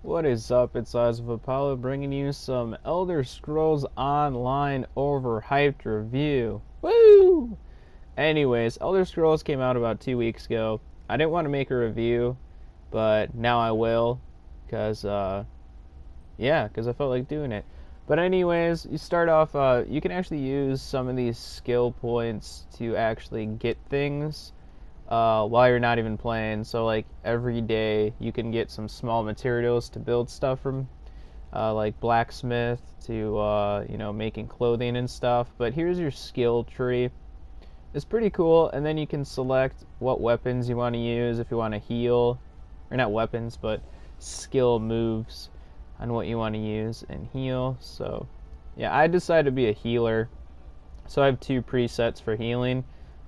What is up? It's Eyes of Apollo bringing you some Elder Scrolls Online overhyped review. Woo! Anyways, Elder Scrolls came out about 2 weeks ago. I didn't want to make a review, but now I will, because because I felt like doing it. But anyways, you start off. You can actually use some of these skill points to actually get things while you're not even playing. So like every day you can get some small materials to build stuff from, like blacksmith to making clothing and stuff. But here's your skill tree. It's pretty cool, and then you can select what weapons you want to use if you want to heal, or not weapons, but skill moves on what you want to use and heal. So yeah, I decided to be a healer, so I have two presets for healing.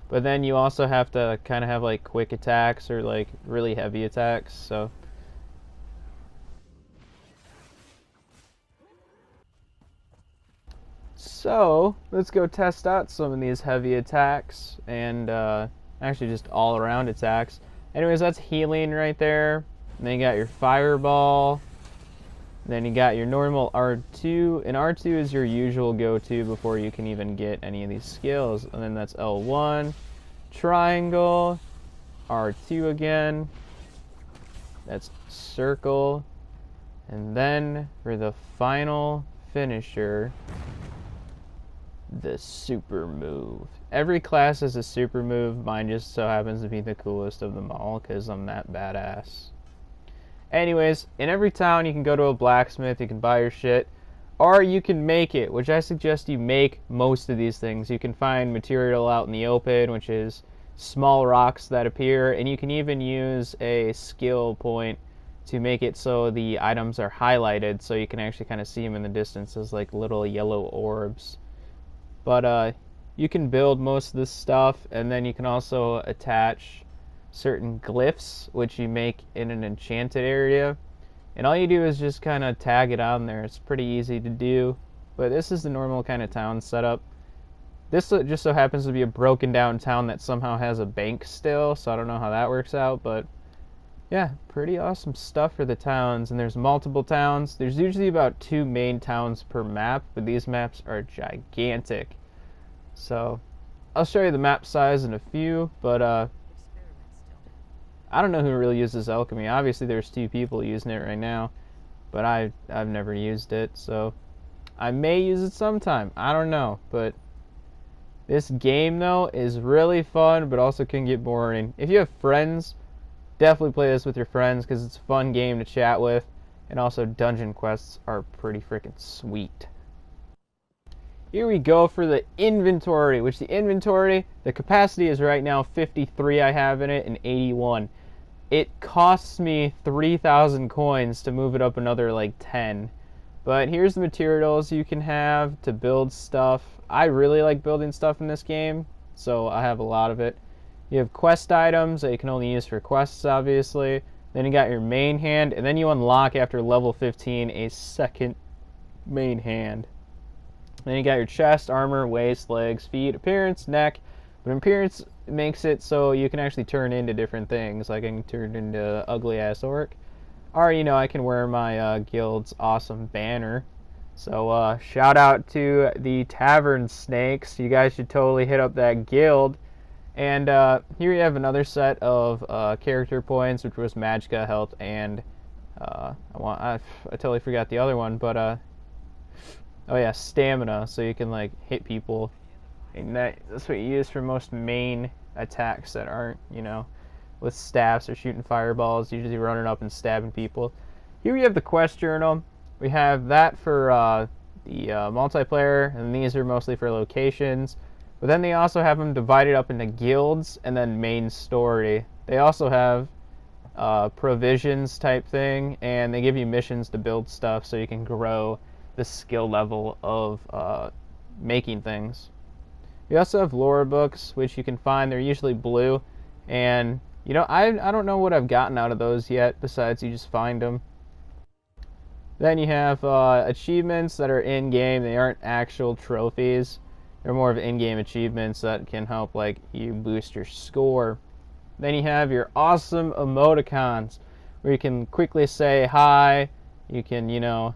But then you also have to kind of have like quick attacks or like really heavy attacks. So let's go test out some of these heavy attacks and actually just all around attacks. Anyways, that's healing right there. And then you got your fireball. Then you got your normal R2, and R2 is your usual go-to before you can even get any of these skills. And then that's L1, triangle, R2 again, that's circle, and then for the final finisher, the super move. Every class has a super move. Mine just so happens to be the coolest of them all because I'm that badass. Anyways, in every town you can go to a blacksmith, you can buy your shit, or you can make it, which I suggest you make most of these things. You can find material out in the open, which is small rocks that appear, and you can even use a skill point to make it so the items are highlighted so you can actually kind of see them in the distance as like little yellow orbs. But you can build most of this stuff, and then you can also attach certain glyphs which you make in an enchanted area, and all you do is just kind of tag it on there. It's pretty easy to do, but this is the normal kind of town setup. This just so happens to be a broken down town that somehow has a bank still, so I don't know how that works out, but yeah, pretty awesome stuff for the towns. And there's multiple towns. There's usually about 2 main towns per map, but these maps are gigantic. So I'll show you the map size in a few, but I don't know who really uses alchemy. Obviously, there's 2 people using it right now, but I've never used it, so I may use it sometime. I don't know, but this game though is really fun, but also can get boring. If you have friends, definitely play this with your friends because it's a fun game to chat with, and also dungeon quests are pretty freaking sweet. Here we go for the inventory, which the capacity is right now 53 I have in it and 81. It costs me 3,000 coins to move it up another like 10. But here's the materials you can have to build stuff. I really like building stuff in this game, so I have a lot of it. You have quest items that you can only use for quests, obviously. Then you got your main hand, and then you unlock after level 15 a second main hand. Then you got your chest, armor, waist, legs, feet, appearance, neck. But appearance makes it so you can actually turn into different things. Like I can turn into ugly ass orc, or I can wear my guild's awesome banner. So shout out to the Tavern Snakes. You guys should totally hit up that guild. And here you have another set of character points, which was Magicka, health, and I totally forgot the other one, but oh yeah, stamina. So you can like hit people, and that's what you use for most main attacks that aren't with staffs or shooting fireballs. Usually running up and stabbing people. Here we have the quest journal. We have that for the multiplayer, and these are mostly for locations. But then they also have them divided up into guilds and then main story. They also have provisions type thing, and they give you missions to build stuff so you can grow the skill level of making things. You also have lore books, which you can find. They're usually blue, and I don't know what I've gotten out of those yet, besides you just find them. Then you have achievements that are in-game. They aren't actual trophies. They're more of in-game achievements that can help like you boost your score. Then you have your awesome emoticons, where you can quickly say hi, You can, you know,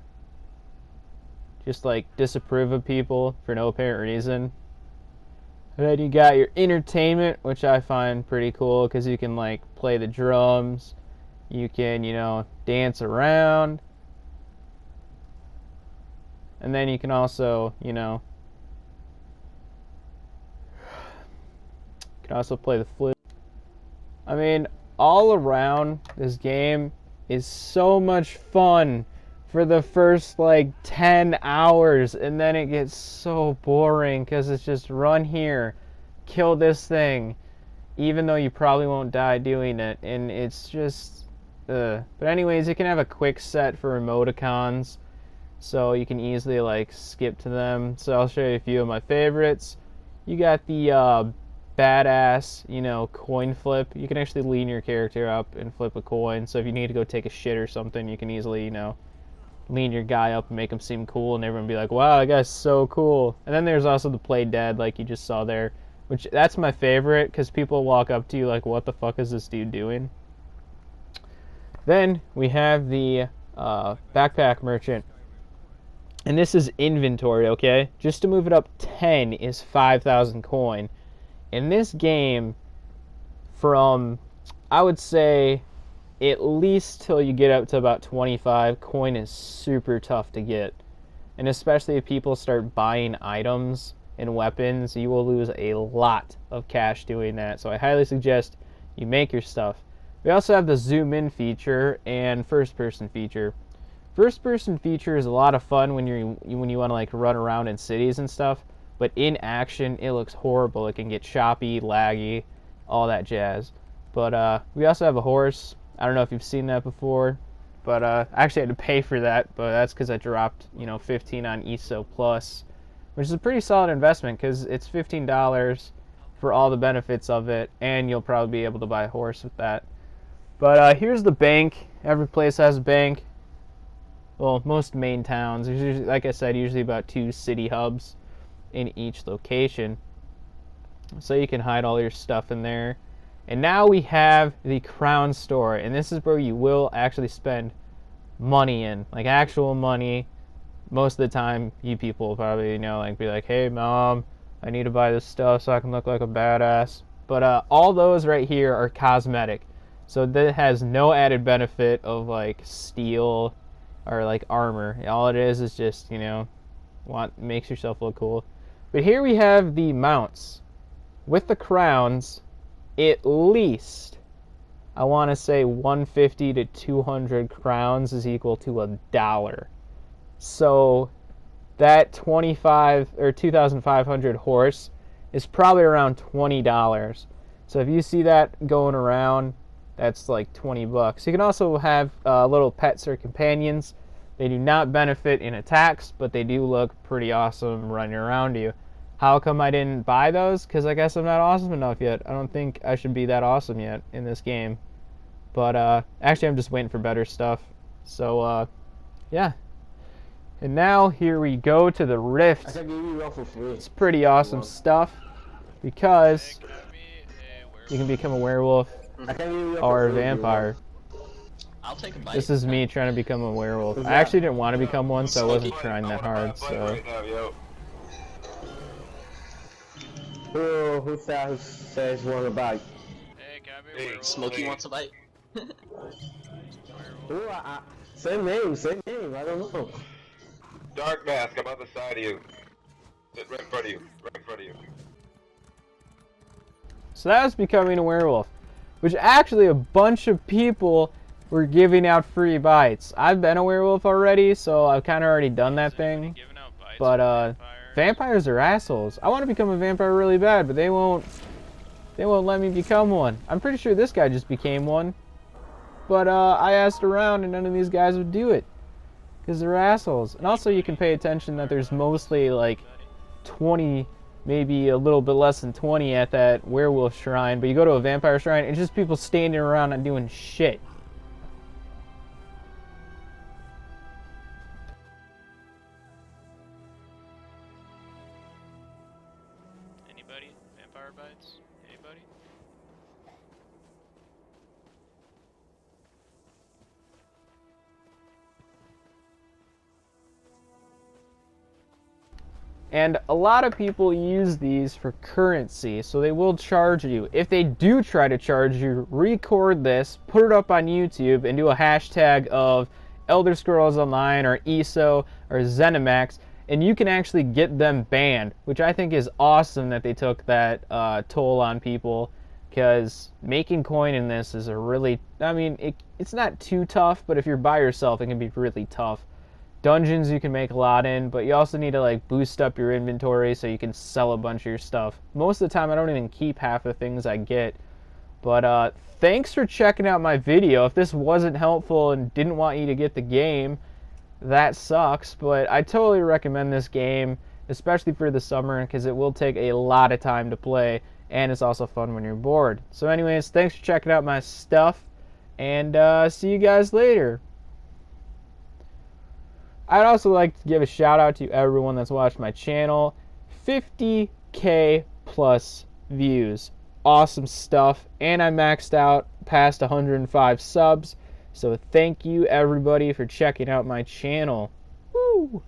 just like disapprove of people for no apparent reason. And then you got your entertainment, which I find pretty cool because you can like play the drums. You can, you know, dance around. And then you can also, you know, play the flute. I mean, all around, this game is so much fun for the first like 10 hours, and then it gets so boring because it's just run here, kill this thing, even though you probably won't die doing it, and it's just but anyways, you can have a quick set for emoticons, so you can easily like skip to them. So I'll show you a few of my favorites. You got the badass, you know, coin flip. You can actually lean your character up and flip a coin, so if you need to go take a shit or something, you can easily, you know, lean your guy up and make him seem cool, and everyone be like, wow, that guy's so cool. And then there's also the play dead, like you just saw there, which that's my favorite because people walk up to you like, what the fuck is this dude doing? Then we have the backpack merchant, and this is inventory, okay? Just to move it up 10 is 5,000 coin. In this game, from, I would say, at least till you get up to about 25, coin is super tough to get. And especially if people start buying items and weapons, you will lose a lot of cash doing that. So I highly suggest you make your stuff. We also have the zoom in feature and first person feature. First person feature is a lot of fun when you want to like run around in cities and stuff, but in action it looks horrible. It can get choppy, laggy, all that jazz. But we also have a horse. I don't know if you've seen that before, but I actually had to pay for that, but that's because I dropped, you know, 15 on ESO Plus, which is a pretty solid investment because it's $15 for all the benefits of it, and you'll probably be able to buy a horse with that. But here's the bank. Every place has a bank. Well, most main towns. There's usually, like I said, usually about 2 city hubs in each location. So you can hide all your stuff in there. And now we have the crown store, and this is where you will actually spend money in, like actual money. Most of the time, you people will probably, you know, like be like, hey mom, I need to buy this stuff so I can look like a badass. But all those right here are cosmetic. So that has no added benefit of like steel or like armor. All it is just, you know, makes yourself look cool. But here we have the mounts. With the crowns, at least, I want to say 150 to 200 crowns is equal to $1. So that 25 or 2,500 horse is probably around $20. So if you see that going around, that's like 20 bucks. You can also have little pets or companions. They do not benefit in attacks, but they do look pretty awesome running around you. How come I didn't buy those? Because I guess I'm not awesome enough yet. I don't think I should be that awesome yet in this game. But actually, I'm just waiting for better stuff. So, yeah. And now, here we go to the Rift. I can give you one for free. It's pretty awesome stuff. Because you can become a werewolf or a vampire. I'll take a bite. This is me trying to become a werewolf. I actually didn't want to become one, so I wasn't trying that hard. So. Who says want a bite? Hey, can I be a werewolf? Smokey wants a bite. Ooh, same name. I don't know. Dark mask, I'm on the side of you. Right in front of you. So that was becoming a werewolf, which actually a bunch of people were giving out free bites. I've been a werewolf already, so I've kind of already done that thing. But vampires are assholes. I want to become a vampire really bad, but they won't let me become one. I'm pretty sure this guy just became one. But I asked around and none of these guys would do it. Because they're assholes. And also you can pay attention that there's mostly like 20, maybe a little bit less than 20 at that werewolf shrine. But you go to a vampire shrine and it's just people standing around and doing shit. Anybody? Vampire bites? Anybody? And a lot of people use these for currency, so they will charge you. If they do try to charge you, record this, put it up on YouTube, and do a hashtag of Elder Scrolls Online or ESO or ZeniMax, and you can actually get them banned, which I think is awesome that they took that toll on people, because making coin in this is a really, I mean, it's not too tough, but if you're by yourself, it can be really tough. Dungeons you can make a lot in, but you also need to like boost up your inventory so you can sell a bunch of your stuff. Most of the time I don't even keep half the things I get. But thanks for checking out my video. If this wasn't helpful and didn't want you to get the game, that sucks. But I totally recommend this game, especially for the summer, because it will take a lot of time to play, and it's also fun when you're bored. So anyways, thanks for checking out my stuff, and see you guys later. I'd also like to give a shout out to everyone that's watched my channel. 50K plus views. Awesome stuff. And I maxed out past 105 subs. So thank you everybody for checking out my channel. Woo!